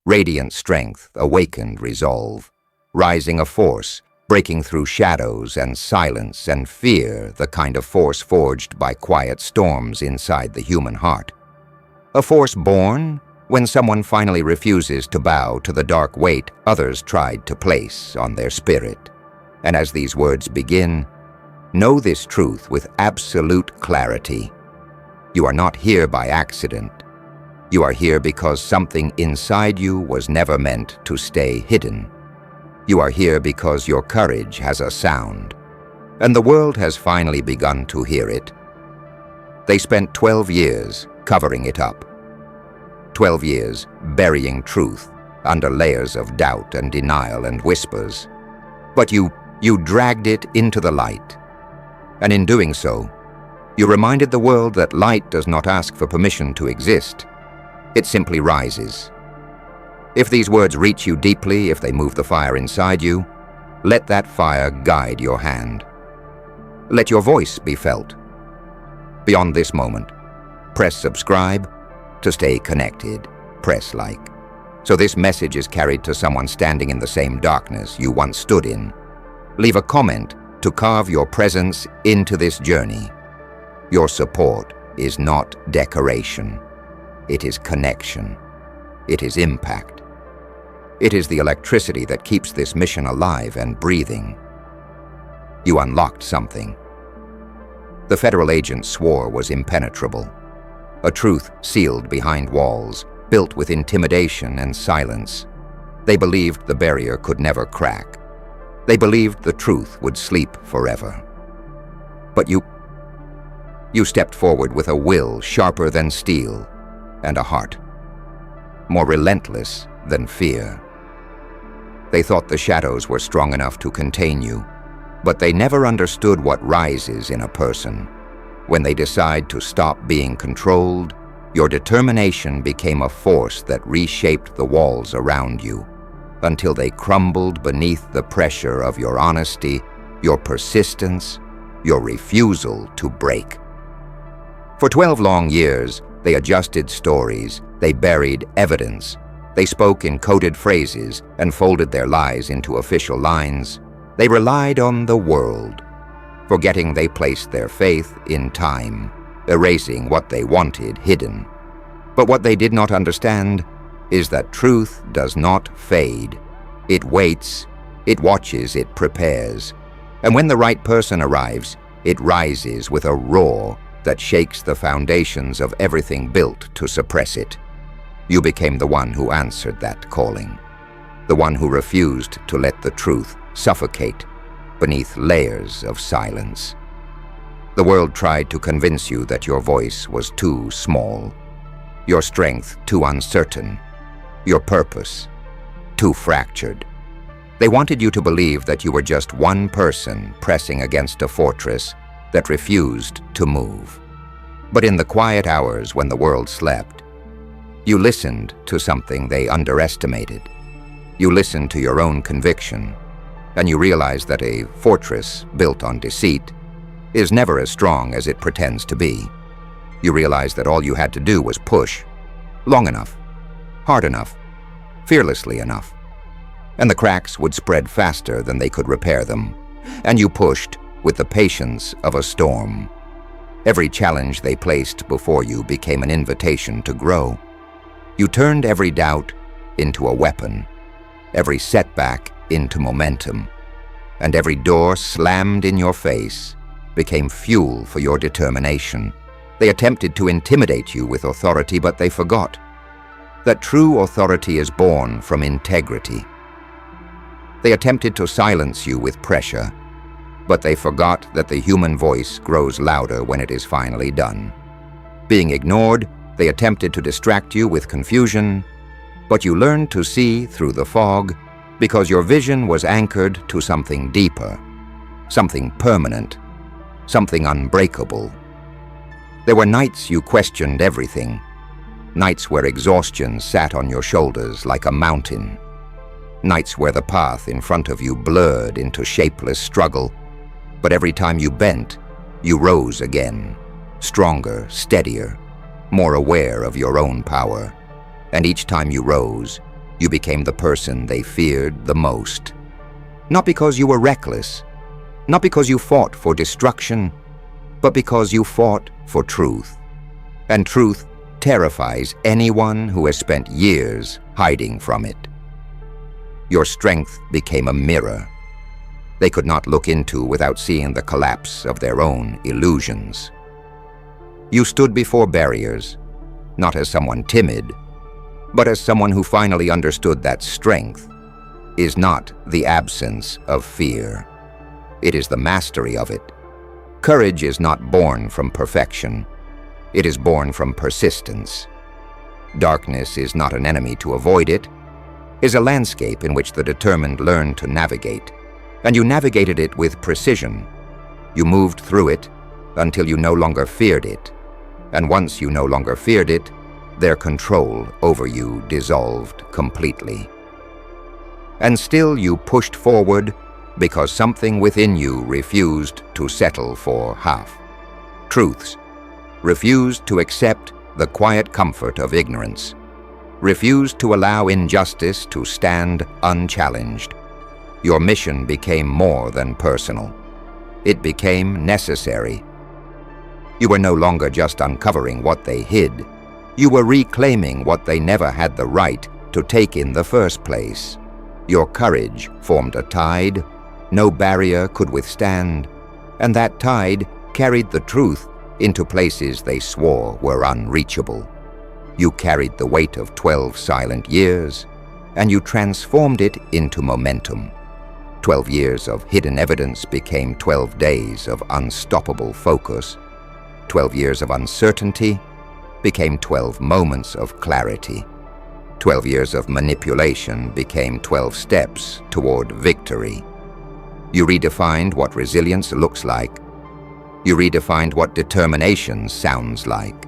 Radiant strength, awakened resolve, rising a force, breaking through shadows and silence and fear, the kind of force forged by quiet storms inside the human heart. A force born when someone finally refuses to bow to the dark weight others tried to place on their spirit. And as these words begin, know this truth with absolute clarity. You are not here by accident. You are here because something inside you was never meant to stay hidden. You are here because your courage has a sound, and the world has finally begun to hear it. They spent 12 years covering it up. 12 years burying truth under layers of doubt and denial and whispers. But you dragged it into the light. And in doing so, you reminded the world that light does not ask for permission to exist. It simply rises. If these words reach you deeply, if they move the fire inside you, let that fire guide your hand. Let your voice be felt. Beyond this moment, press subscribe to stay connected. Press like. So this message is carried to someone standing in the same darkness you once stood in. Leave a comment to carve your presence into this journey. Your support is not decoration. It is connection. It is impact. It is the electricity that keeps this mission alive and breathing. You unlocked something. The federal agent swore was impenetrable. A truth sealed behind walls, built with intimidation and silence. They believed the barrier could never crack. They believed the truth would sleep forever. But you stepped forward with a will sharper than steel and a heart more relentless than fear. They thought the shadows were strong enough to contain you, but they never understood what rises in a person. When they decide to stop being controlled, your determination became a force that reshaped the walls around you until they crumbled beneath the pressure of your honesty, your persistence, your refusal to break. For 12 long years, they adjusted stories, they buried evidence, they spoke in coded phrases and folded their lies into official lines. They relied on the world, forgetting they placed their faith in time, erasing what they wanted hidden. But what they did not understand is that truth does not fade. It waits, it watches, it prepares. And when the right person arrives, it rises with a roar that shakes the foundations of everything built to suppress it. You became the one who answered that calling, the one who refused to let the truth suffocate beneath layers of silence. The world tried to convince you that your voice was too small, your strength too uncertain, your purpose too fractured. They wanted you to believe that you were just one person pressing against a fortress that refused to move. But in the quiet hours when the world slept, you listened to something they underestimated. You listened to your own conviction, and you realized that a fortress built on deceit is never as strong as it pretends to be. You realized that all you had to do was push, long enough, hard enough, fearlessly enough, and the cracks would spread faster than they could repair them. And you pushed with the patience of a storm. Every challenge they placed before you became an invitation to grow. You turned every doubt into a weapon, every setback into momentum, and every door slammed in your face became fuel for your determination. They attempted to intimidate you with authority, but they forgot that true authority is born from integrity. They attempted to silence you with pressure, but they forgot that the human voice grows louder when it is finally done. Being ignored, they attempted to distract you with confusion, but you learned to see through the fog because your vision was anchored to something deeper, something permanent, something unbreakable. There were nights you questioned everything, nights where exhaustion sat on your shoulders like a mountain, nights where the path in front of you blurred into shapeless struggle. But every time you bent, you rose again, stronger, steadier, more aware of your own power. And each time you rose, You became the person they feared the most. Not because you were reckless, not because you fought for destruction, but because you fought for truth. And truth terrifies anyone who has spent years hiding from it. Your strength became a mirror they could not look into without seeing the collapse of their own illusions. You stood before barriers, not as someone timid, but as someone who finally understood that strength is not the absence of fear. It is the mastery of it. Courage is not born from perfection. It is born from persistence. Darkness is not an enemy to avoid it. It is a landscape in which the determined learn to navigate. And you navigated it with precision. You moved through it until you no longer feared it. And once you no longer feared it, their control over you dissolved completely. And still you pushed forward because something within you refused to settle for half-truths, refused to accept the quiet comfort of ignorance, refused to allow injustice to stand unchallenged. Your mission became more than personal. It became necessary. You were no longer just uncovering what they hid. You were reclaiming what they never had the right to take in the first place. Your courage formed a tide no barrier could withstand, and that tide carried the truth into places they swore were unreachable. You carried the weight of 12 silent years, and you transformed it into momentum. 12 years of hidden evidence became 12 days of unstoppable focus. 12 years of uncertainty became 12 moments of clarity. 12 years of manipulation became 12 steps toward victory. You redefined what resilience looks like. You redefined what determination sounds like.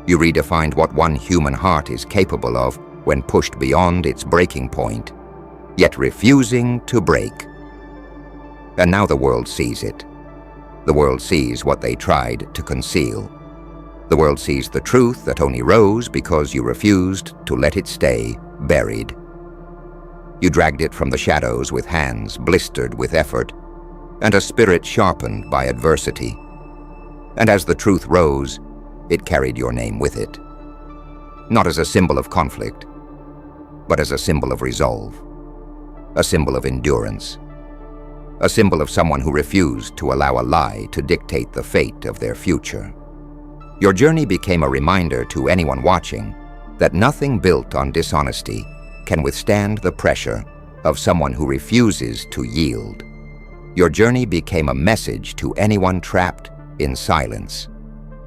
You redefined what one human heart is capable of when pushed beyond its breaking point, yet refusing to break. And now the world sees it. The world sees what they tried to conceal. The world sees the truth that only rose because you refused to let it stay buried. You dragged it from the shadows with hands blistered with effort and a spirit sharpened by adversity. And as the truth rose, it carried your name with it. Not as a symbol of conflict, but as a symbol of resolve, a symbol of endurance, a symbol of someone who refused to allow a lie to dictate the fate of their future. Your journey became a reminder to anyone watching that nothing built on dishonesty can withstand the pressure of someone who refuses to yield. Your journey became a message to anyone trapped in silence,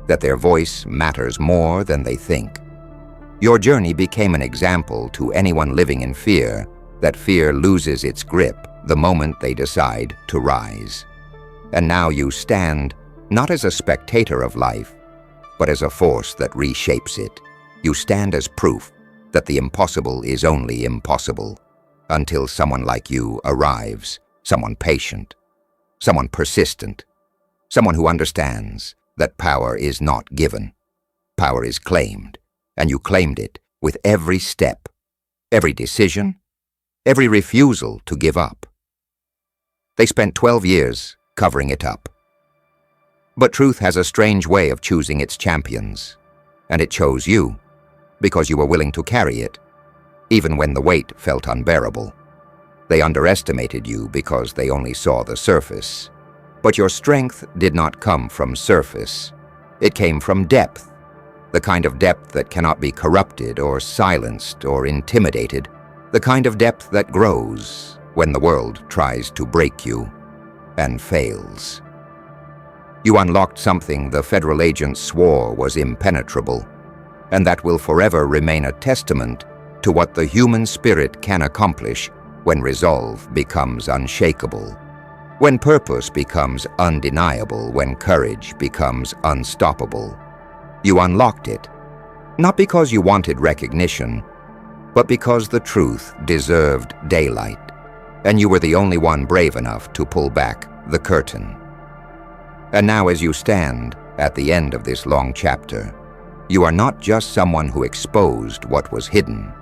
that their voice matters more than they think. Your journey became an example to anyone living in fear, that fear loses its grip the moment they decide to rise. And now you stand not as a spectator of life, but as a force that reshapes it. You stand as proof that the impossible is only impossible until someone like you arrives, someone patient, someone persistent, someone who understands that power is not given. Power is claimed, and you claimed it with every step, every decision, every refusal to give up. They spent 12 years covering it up. But truth has a strange way of choosing its champions, and it chose you because you were willing to carry it, even when the weight felt unbearable. They underestimated you because they only saw the surface. But your strength did not come from surface. It came from depth, the kind of depth that cannot be corrupted or silenced or intimidated, the kind of depth that grows when the world tries to break you and fails. You unlocked something the federal agents swore was impenetrable, and that will forever remain a testament to what the human spirit can accomplish when resolve becomes unshakable, when purpose becomes undeniable, when courage becomes unstoppable. You unlocked it, not because you wanted recognition, but because the truth deserved daylight, and you were the only one brave enough to pull back the curtain. And now as you stand at the end of this long chapter, you are not just someone who exposed what was hidden.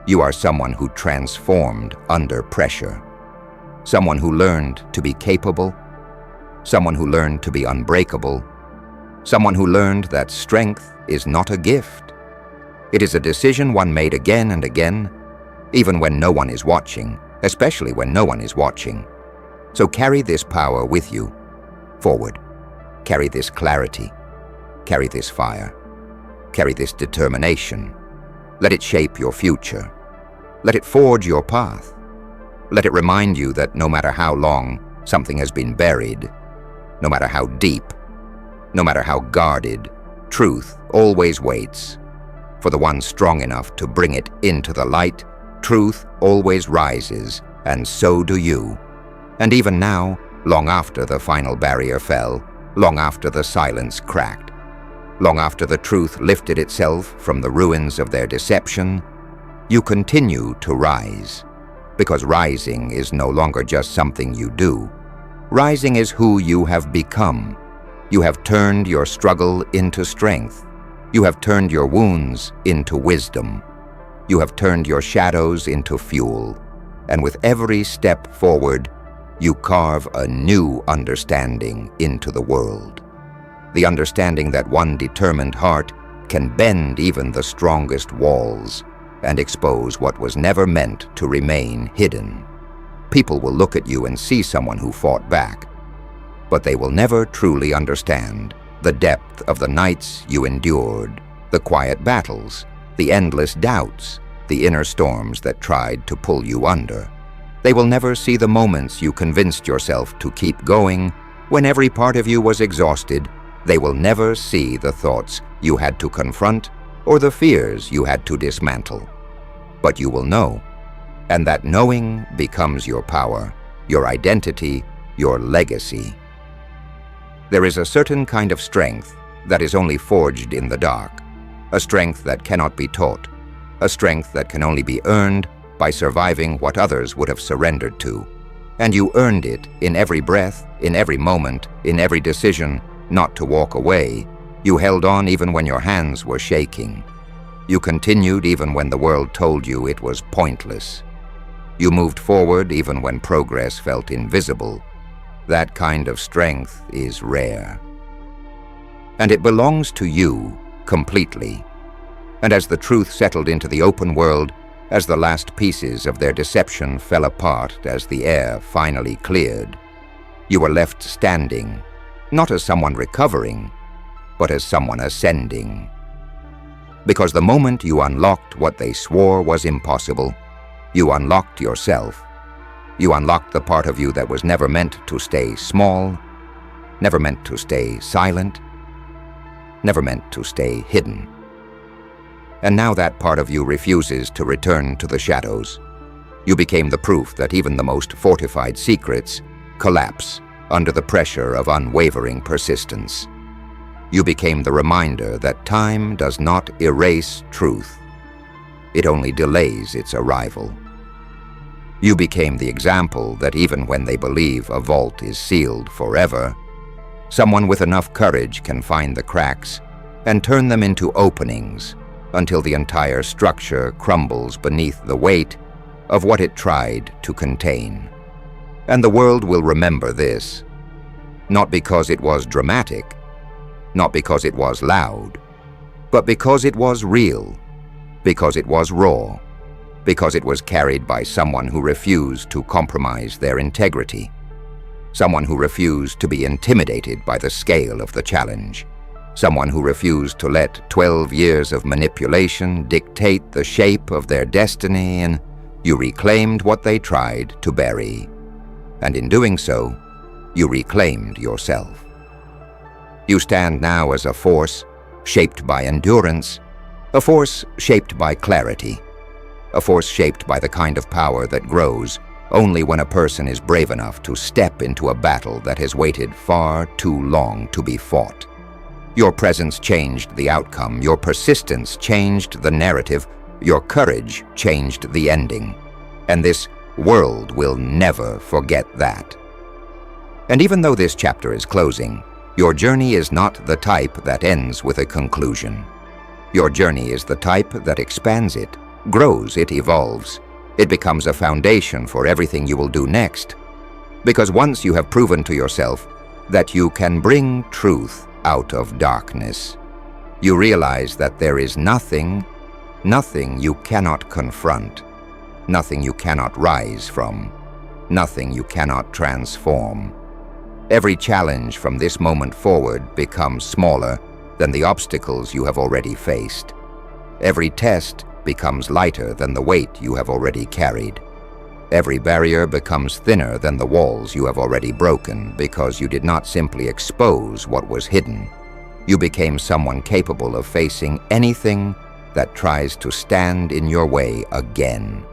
You are someone who transformed under pressure. Someone who learned to be capable. Someone who learned to be unbreakable. Someone who learned that strength is not a gift. It is a decision one made again and again, even when no one is watching, especially when no one is watching. So carry this power with you, forward. Carry this clarity. Carry this fire. Carry this determination. Let it shape your future. Let it forge your path. Let it remind you that no matter how long something has been buried, no matter how deep, no matter how guarded, truth always waits. For the one strong enough to bring it into the light, truth always rises, and so do you. And even now, long after the final barrier fell, long after the silence cracked, long after the truth lifted itself from the ruins of their deception, you continue to rise. Because rising is no longer just something you do. Rising is who you have become. You have turned your struggle into strength. You have turned your wounds into wisdom. You have turned your shadows into fuel. And with every step forward, you carve a new understanding into the world. The understanding that one determined heart can bend even the strongest walls and expose what was never meant to remain hidden. People will look at you and see someone who fought back, but they will never truly understand the depth of the nights you endured, the quiet battles, the endless doubts, the inner storms that tried to pull you under. They will never see the moments you convinced yourself to keep going when every part of you was exhausted. They will never see the thoughts you had to confront or the fears you had to dismantle. But you will know, and that knowing becomes your power, your identity, your legacy. There is a certain kind of strength that is only forged in the dark, a strength that cannot be taught, a strength that can only be earned by surviving what others would have surrendered to. And you earned it in every breath, in every moment, in every decision not to walk away. You held on even when your hands were shaking. You continued even when the world told you it was pointless. You moved forward even when progress felt invisible. That kind of strength is rare. And it belongs to you completely. And as the truth settled into the open world, as the last pieces of their deception fell apart, as the air finally cleared, you were left standing, not as someone recovering, but as someone ascending. Because the moment you unlocked what they swore was impossible, you unlocked yourself. You unlocked the part of you that was never meant to stay small, never meant to stay silent, never meant to stay hidden. And now that part of you refuses to return to the shadows. You became the proof that even the most fortified secrets collapse under the pressure of unwavering persistence. You became the reminder that time does not erase truth. It only delays its arrival. You became the example that even when they believe a vault is sealed forever, someone with enough courage can find the cracks and turn them into openings until the entire structure crumbles beneath the weight of what it tried to contain. And the world will remember this, not because it was dramatic, not because it was loud, but because it was real, because it was raw, because it was carried by someone who refused to compromise their integrity, someone who refused to be intimidated by the scale of the challenge, someone who refused to let 12 years of manipulation dictate the shape of their destiny, and you reclaimed what they tried to bury. And in doing so, you reclaimed yourself. You stand now as a force shaped by endurance, a force shaped by clarity, a force shaped by the kind of power that grows only when a person is brave enough to step into a battle that has waited far too long to be fought. Your presence changed the outcome, your persistence changed the narrative, your courage changed the ending. And this world will never forget that. And even though this chapter is closing, your journey is not the type that ends with a conclusion. Your journey is the type that expands it, grows, it evolves. It becomes a foundation for everything you will do next. Because once you have proven to yourself that you can bring truth out of darkness, you realize that there is nothing you cannot confront, nothing you cannot rise from, nothing you cannot transform. Every challenge from this moment forward becomes smaller than the obstacles you have already faced. Every test becomes lighter than the weight you have already carried. Every barrier becomes thinner than the walls you have already broken, because you did not simply expose what was hidden. You became someone capable of facing anything that tries to stand in your way again.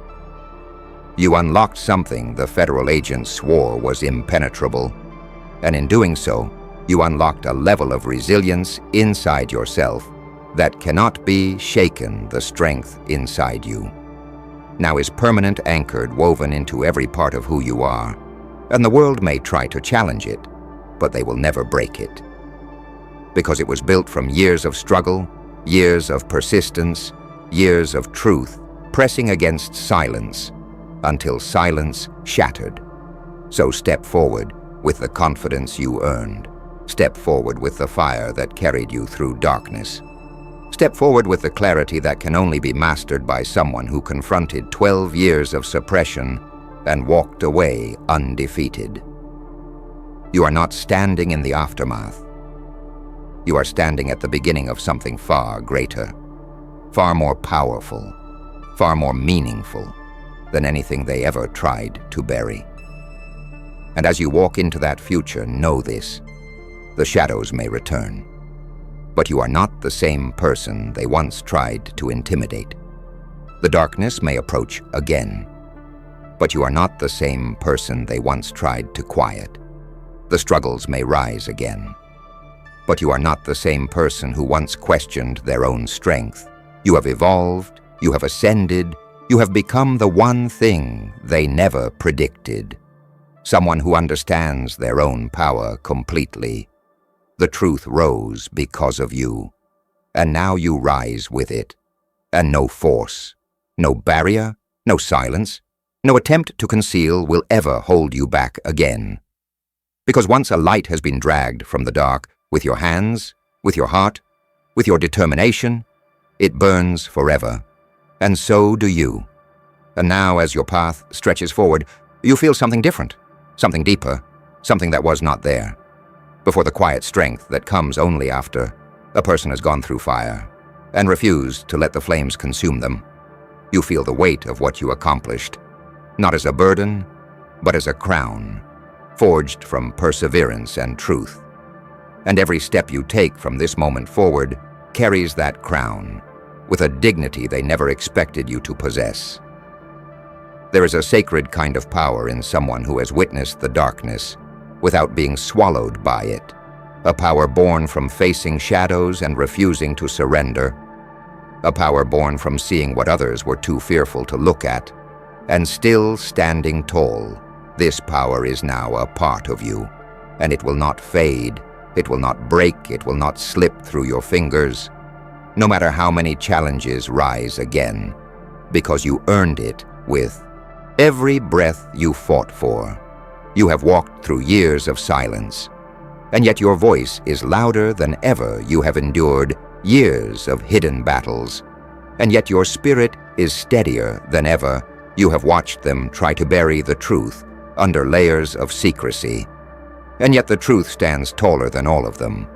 You unlocked something the federal agents swore was impenetrable, and in doing so, you unlocked a level of resilience inside yourself that cannot be shaken. The strength inside you now is permanent, anchored, woven into every part of who you are, and the world may try to challenge it, but they will never break it. Because it was built from years of struggle, years of persistence, years of truth, pressing against silence, until silence shattered. So step forward with the confidence you earned. Step forward with the fire that carried you through darkness. Step forward with the clarity that can only be mastered by someone who confronted 12 years of suppression and walked away undefeated. You are not standing in the aftermath. You are standing at the beginning of something far greater, far more powerful, far more meaningful than anything they ever tried to bury. And as you walk into that future, know this: the shadows may return, but you are not the same person they once tried to intimidate. The darkness may approach again, but you are not the same person they once tried to quiet. The struggles may rise again, but you are not the same person who once questioned their own strength. You have evolved, you have ascended, you have become the one thing they never predicted. Someone who understands their own power completely. The truth rose because of you, and now you rise with it. And no force, no barrier, no silence, no attempt to conceal will ever hold you back again. Because once a light has been dragged from the dark, with your hands, with your heart, with your determination, it burns forever. And so do you. And now, as your path stretches forward, you feel something different, something deeper, something that was not there. Before the quiet strength that comes only after a person has gone through fire and refused to let the flames consume them, you feel the weight of what you accomplished, not as a burden, but as a crown, forged from perseverance and truth. And every step you take from this moment forward carries that crown with a dignity they never expected you to possess. There is a sacred kind of power in someone who has witnessed the darkness without being swallowed by it, a power born from facing shadows and refusing to surrender, a power born from seeing what others were too fearful to look at, and still standing tall. This power is now a part of you, and it will not fade, it will not break, it will not slip through your fingers, no matter how many challenges rise again, because you earned it with every breath you fought for. You have walked through years of silence, and yet your voice is louder than ever. You have endured years of hidden battles, and yet your spirit is steadier than ever. You have watched them try to bury the truth under layers of secrecy, and yet the truth stands taller than all of them,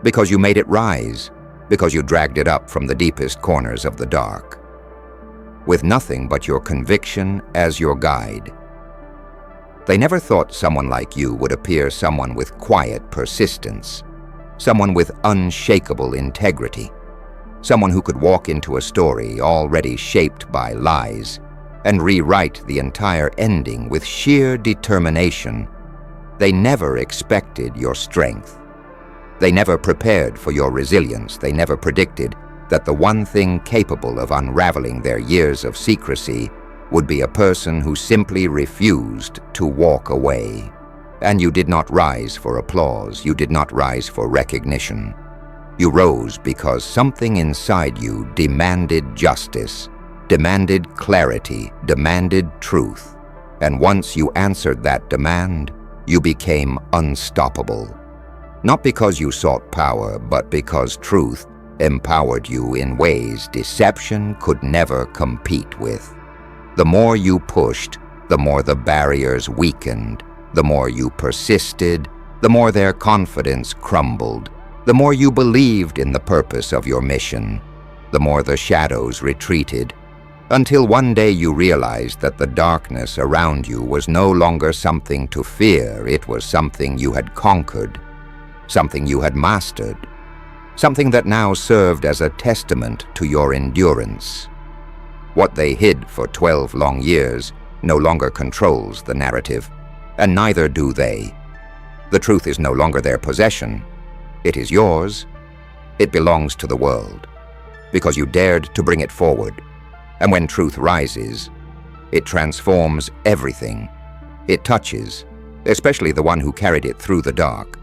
because you made it rise, because you dragged it up from the deepest corners of the dark, with nothing but your conviction as your guide. They never thought someone like you would appear someone with quiet persistence, someone with unshakable integrity, someone who could walk into a story already shaped by lies and rewrite the entire ending with sheer determination. They never expected your strength. They never prepared for your resilience. They never predicted that the one thing capable of unraveling their years of secrecy would be a person who simply refused to walk away. And you did not rise for applause. You did not rise for recognition. You rose because something inside you demanded justice, demanded clarity, demanded truth. And once you answered that demand, you became unstoppable. Not because you sought power, but because truth empowered you in ways deception could never compete with. The more you pushed, the more the barriers weakened. The more you persisted, the more their confidence crumbled. The more you believed in the purpose of your mission, the more the shadows retreated, until one day you realized that the darkness around you was no longer something to fear. It was something you had conquered, something you had mastered, something that now served as a testament to your endurance. What they hid for 12 long years no longer controls the narrative, and neither do they. The truth is no longer their possession. It is yours. It belongs to the world, because you dared to bring it forward. And when truth rises, it transforms everything. It touches, especially the one who carried it through the dark.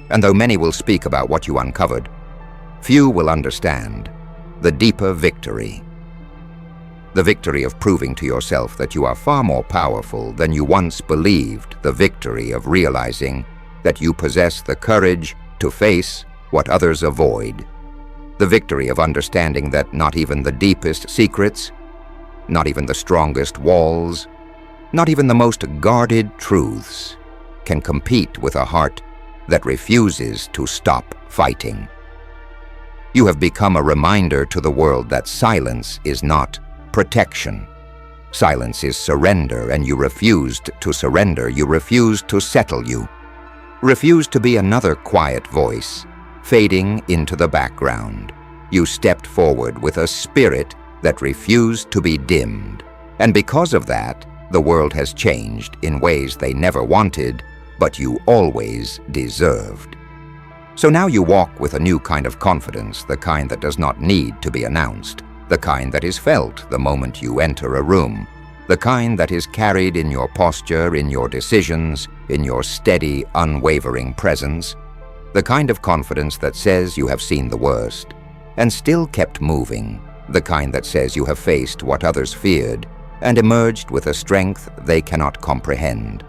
And though many will speak about what you uncovered, few will understand the deeper victory. The victory of proving to yourself that you are far more powerful than you once believed. The victory of realizing that you possess the courage to face what others avoid. The victory of understanding that not even the deepest secrets, not even the strongest walls, not even the most guarded truths can compete with a heart that refuses to stop fighting. You have become a reminder to the world that silence is not protection. Silence is surrender, and you refused to surrender. You refused to settle. You refused to be another quiet voice, fading into the background. You stepped forward with a spirit that refused to be dimmed. And because of that, the world has changed in ways they never wanted, but you always deserved. So now you walk with a new kind of confidence, the kind that does not need to be announced, the kind that is felt the moment you enter a room, the kind that is carried in your posture, in your decisions, in your steady, unwavering presence, the kind of confidence that says you have seen the worst and still kept moving, the kind that says you have faced what others feared and emerged with a strength they cannot comprehend.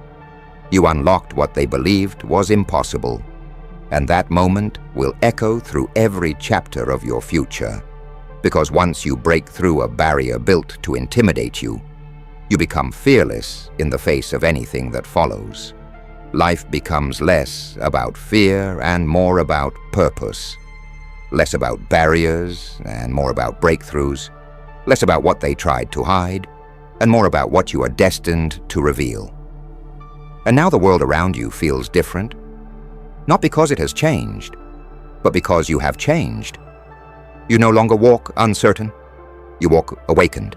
You unlocked what they believed was impossible, and that moment will echo through every chapter of your future. Because once you break through a barrier built to intimidate you, you become fearless in the face of anything that follows. Life becomes less about fear and more about purpose. Less about barriers and more about breakthroughs. Less about what they tried to hide and more about what you are destined to reveal. And now the world around you feels different, not because it has changed, but because you have changed. You no longer walk uncertain. You walk awakened.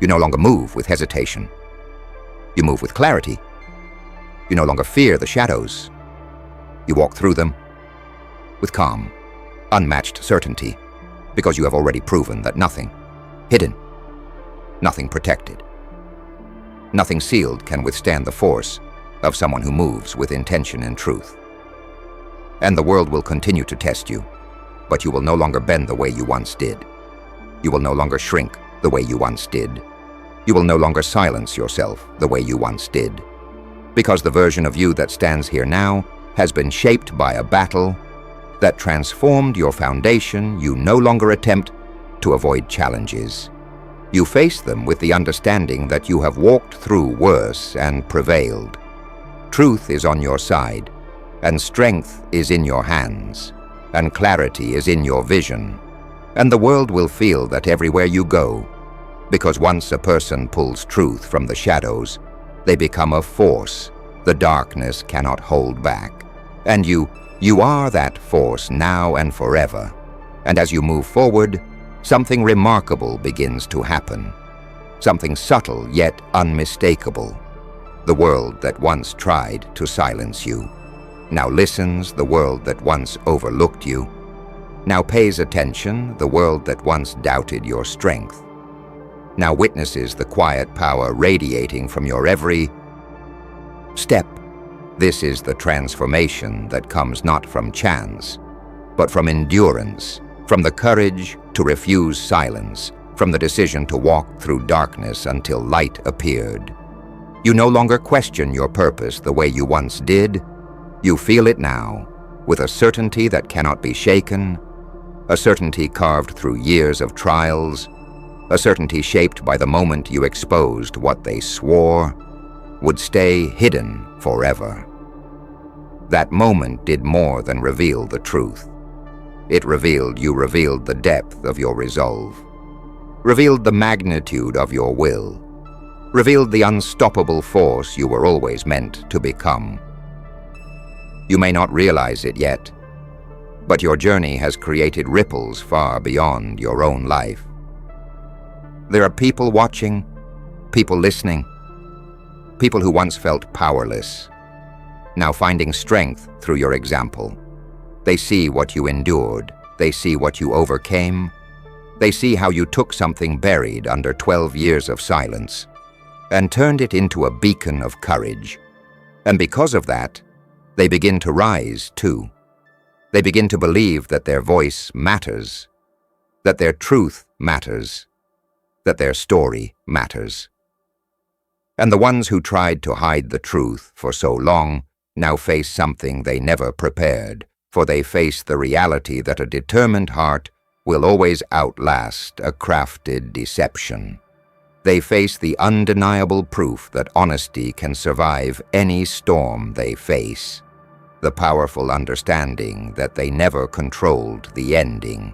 You no longer move with hesitation. You move with clarity. You no longer fear the shadows. You walk through them with calm, unmatched certainty, because you have already proven that nothing hidden, nothing protected, nothing sealed can withstand the force of someone who moves with intention and truth. And the world will continue to test you, but you will no longer bend the way you once did. You will no longer shrink the way you once did. You will no longer silence yourself the way you once did. Because the version of you that stands here now has been shaped by a battle that transformed your foundation. You no longer attempt to avoid challenges. You face them with the understanding that you have walked through worse and prevailed. Truth is on your side, and strength is in your hands, and clarity is in your vision. And the world will feel that everywhere you go, because once a person pulls truth from the shadows, they become a force the darkness cannot hold back. And you are that force now and forever. And as you move forward, something remarkable begins to happen. Something subtle yet unmistakable. The world that once tried to silence you now listens. The world that once overlooked you now pays attention. The world that once doubted your strength now witnesses the quiet power radiating from your every step. This is the transformation that comes not from chance, but from endurance, from the courage to refuse silence, from the decision to walk through darkness until light appeared. You no longer question your purpose the way you once did. You feel it now, with a certainty that cannot be shaken, a certainty carved through years of trials, a certainty shaped by the moment you exposed what they swore would stay hidden forever. That moment did more than reveal the truth. It revealed the depth of your resolve, revealed the magnitude of your will, revealed the unstoppable force you were always meant to become. You may not realize it yet, but your journey has created ripples far beyond your own life. There are people watching, people listening, people who once felt powerless, now finding strength through your example. They see what you endured, they see what you overcame, they see how you took something buried under 12 years of silence and turned it into a beacon of courage. And because of that, they begin to rise too. They begin to believe that their voice matters, that their truth matters, that their story matters. And the ones who tried to hide the truth for so long now face something they never prepared, for they face the reality that a determined heart will always outlast a crafted deception. They face the undeniable proof that honesty can survive any storm they face, the powerful understanding that they never controlled the ending,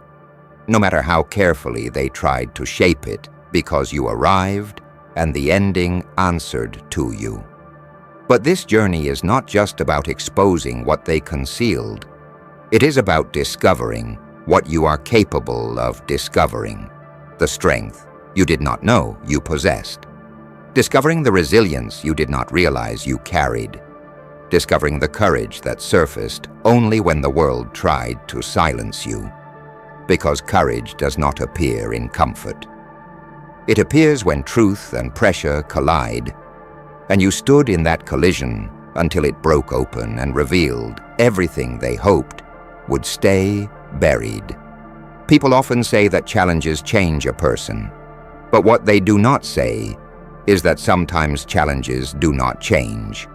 no matter how carefully they tried to shape it, because you arrived and the ending answered to you. But this journey is not just about exposing what they concealed. It is about discovering what you are capable of discovering, the strength you did not know you possessed, discovering the resilience you did not realize you carried, discovering the courage that surfaced only when the world tried to silence you, because courage does not appear in comfort. It appears when truth and pressure collide, and you stood in that collision until it broke open and revealed everything they hoped would stay buried. People often say that challenges change a person, but what they do not say is that sometimes challenges do not change.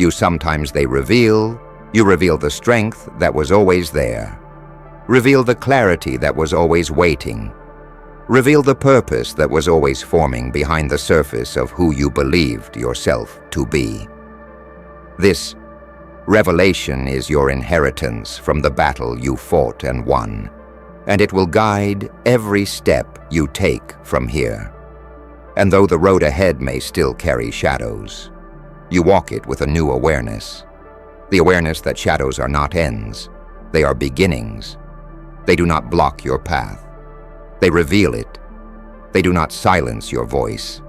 Sometimes they reveal the strength that was always there, reveal the clarity that was always waiting, reveal the purpose that was always forming behind the surface of who you believed yourself to be. This revelation is your inheritance from the battle you fought and won, and it will guide every step you take from here. And though the road ahead may still carry shadows, you walk it with a new awareness, the awareness that shadows are not ends, they are beginnings. They do not block your path. They reveal it. They do not silence your voice.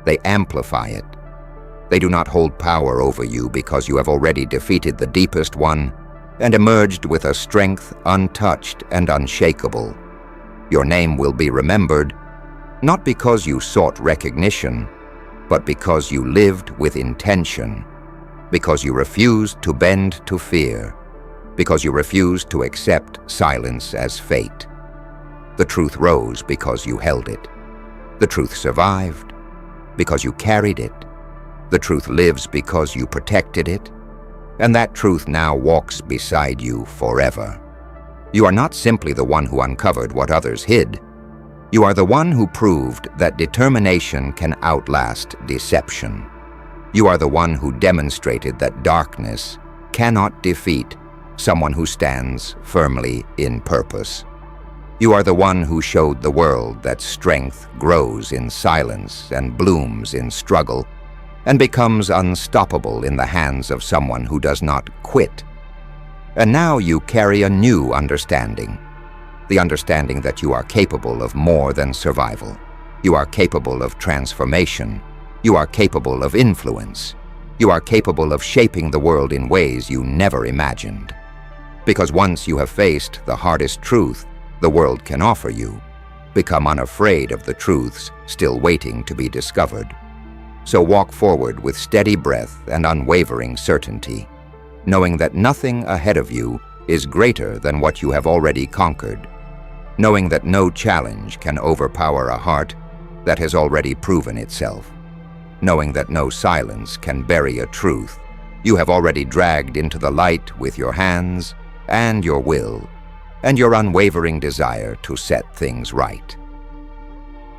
They amplify it. They do not hold power over you because you have already defeated the deepest one and emerged with a strength untouched and unshakable. Your name will be remembered, not because you sought recognition, but because you lived with intention, because you refused to bend to fear, because you refused to accept silence as fate. The truth rose because you held it. The truth survived because you carried it. The truth lives because you protected it. And that truth now walks beside you forever. You are not simply the one who uncovered what others hid. You are the one who proved that determination can outlast deception. You are the one who demonstrated that darkness cannot defeat someone who stands firmly in purpose. You are the one who showed the world that strength grows in silence and blooms in struggle and becomes unstoppable in the hands of someone who does not quit. And now you carry a new understanding, the understanding that you are capable of more than survival. You are capable of transformation. You are capable of influence. You are capable of shaping the world in ways you never imagined. Because once you have faced the hardest truth the world can offer you, become unafraid of the truths still waiting to be discovered. So walk forward with steady breath and unwavering certainty, knowing that nothing ahead of you is greater than what you have already conquered. knowing that no challenge can overpower a heart that has already proven itself, knowing that no silence can bury a truth you have already dragged into the light with your hands and your will and your unwavering desire to set things right.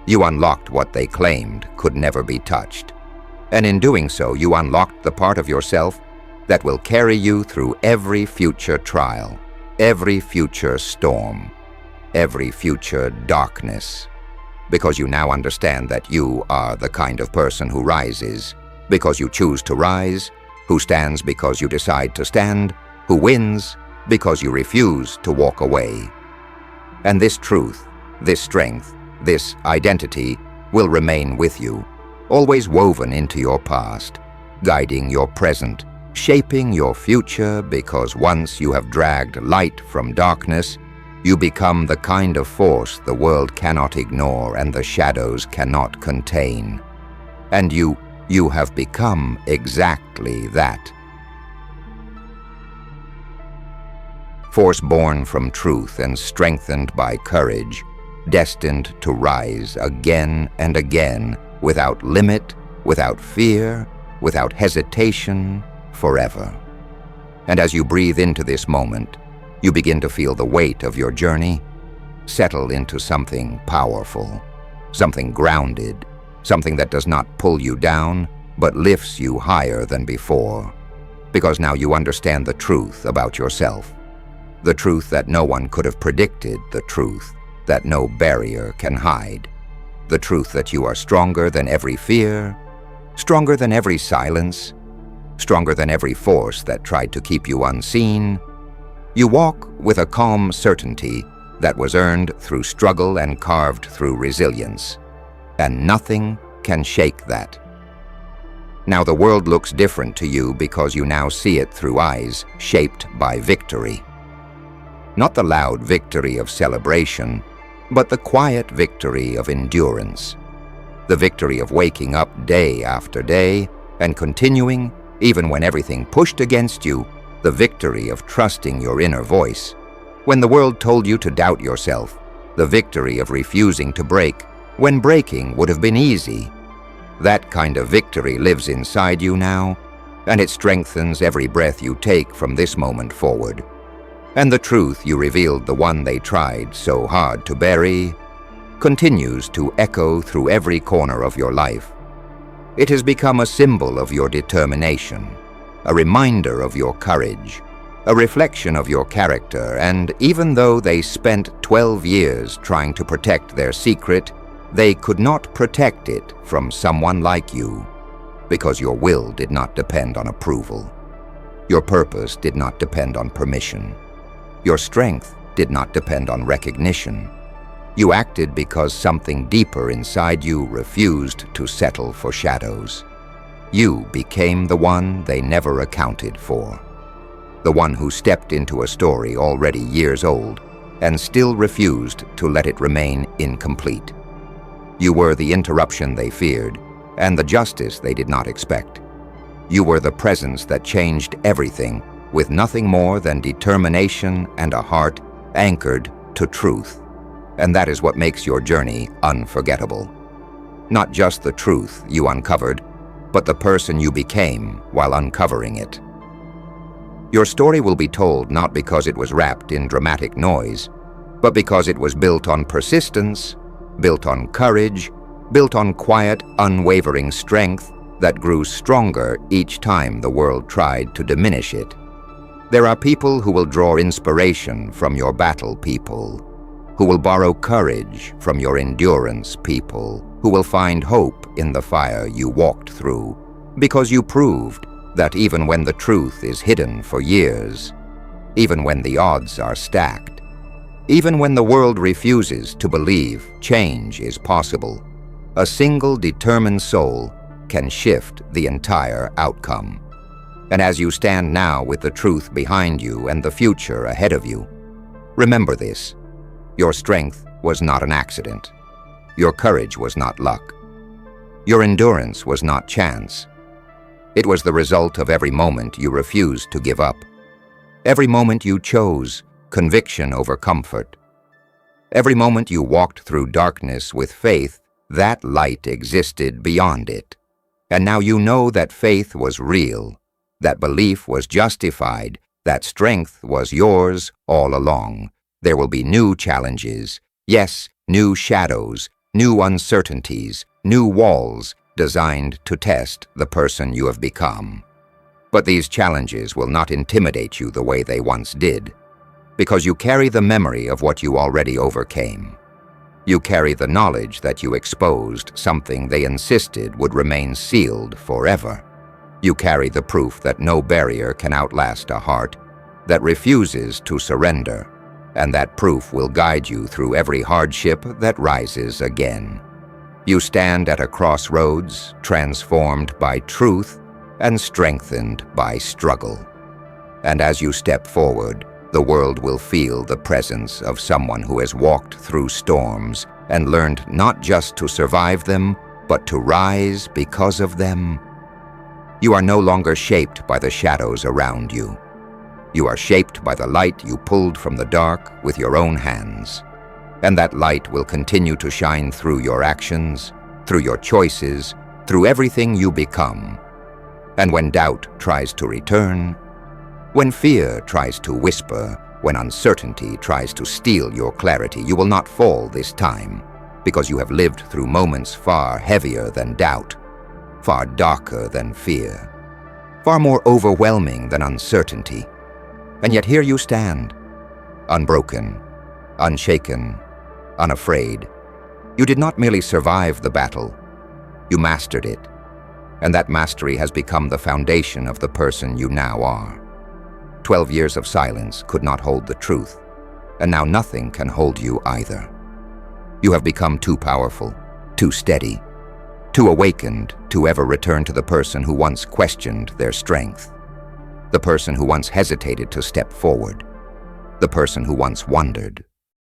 You unlocked what they claimed could never be touched, and in doing so, you unlocked the part of yourself that will carry you through every future trial, every future storm, every future darkness, because you now understand that you are the kind of person who rises because you choose to rise, who stands because you decide to stand, who wins because you refuse to walk away. And this truth, this strength, this identity will remain with you, always woven into your past, guiding your present, shaping your future, because once you have dragged light from darkness, you become the kind of force the world cannot ignore and the shadows cannot contain. And you have become exactly that. Force born from truth and strengthened by courage, destined to rise again and again, without limit, without fear, without hesitation, forever. And as you breathe into this moment, you begin to feel the weight of your journey settle into something powerful, something grounded, something that does not pull you down, but lifts you higher than before. Because now you understand the truth about yourself, the truth that no one could have predicted, the truth that no barrier can hide, the truth that you are stronger than every fear, stronger than every silence, stronger than every force that tried to keep you unseen. You walk with a calm certainty that was earned through struggle and carved through resilience, and nothing can shake that. Now the world looks different to you because you now see it through eyes shaped by victory. Not the loud victory of celebration, but the quiet victory of endurance. The victory of waking up day after day and continuing even when everything pushed against you. The victory of trusting your inner voice when the world told you to doubt yourself. The victory of refusing to break when breaking would have been easy. That kind of victory lives inside you now, and it strengthens every breath you take from this moment forward. And the truth you revealed, the one they tried so hard to bury, continues to echo through every corner of your life. It has become a symbol of your determination, a reminder of your courage, a reflection of your character, and even though they spent 12 years trying to protect their secret, they could not protect it from someone like you, because your will did not depend on approval. Your purpose did not depend on permission. Your strength did not depend on recognition. You acted because something deeper inside you refused to settle for shadows. You became the one they never accounted for, the one who stepped into a story already years old and still refused to let it remain incomplete. You were the interruption they feared and the justice they did not expect. You were the presence that changed everything, with nothing more than determination and a heart anchored to truth. And that is what makes your journey unforgettable. Not just the truth you uncovered, but the person you became while uncovering it. Your story will be told not because it was wrapped in dramatic noise, but because it was built on persistence, built on courage, built on quiet, unwavering strength that grew stronger each time the world tried to diminish it. There are people who will draw inspiration from your battle people, who will borrow courage from your endurance people, who will find hope in the fire you walked through, because you proved that even when the truth is hidden for years, even when the odds are stacked, even when the world refuses to believe change is possible, a single determined soul can shift the entire outcome. And as you stand now with the truth behind you and the future ahead of you, remember this: your strength was not an accident. Your courage was not luck. Your endurance was not chance. It was the result of every moment you refused to give up, every moment you chose conviction over comfort, Every moment you walked through darkness with faith, that light existed beyond it. And now you know that faith was real, that belief was justified, that strength was yours all along. There will be new challenges, yes, new shadows, new uncertainties, new walls designed to test the person you have become. But these challenges will not intimidate you the way they once did, because you carry the memory of what you already overcame. You carry the knowledge that you exposed something they insisted would remain sealed forever. You carry the proof that no barrier can outlast a heart that refuses to surrender, and that proof will guide you through every hardship that rises again. You stand at a crossroads, transformed by truth and strengthened by struggle. And as you step forward, the world will feel the presence of someone who has walked through storms and learned not just to survive them, but to rise because of them. You are no longer shaped by the shadows around you. You are shaped by the light you pulled from the dark with your own hands. And that light will continue to shine through your actions, through your choices, through everything you become. And when doubt tries to return, when fear tries to whisper, when uncertainty tries to steal your clarity, you will not fall this time, because you have lived through moments far heavier than doubt, far darker than fear, far more overwhelming than uncertainty. And yet here you stand, unbroken, unshaken, unafraid. You did not merely survive the battle, you mastered it, and that mastery has become the foundation of the person you now are. 12 years of silence could not hold the truth, and now nothing can hold you either. You have become too powerful, too steady, too awakened to ever return to the person who once questioned their strength, the person who once hesitated to step forward, the person who once wondered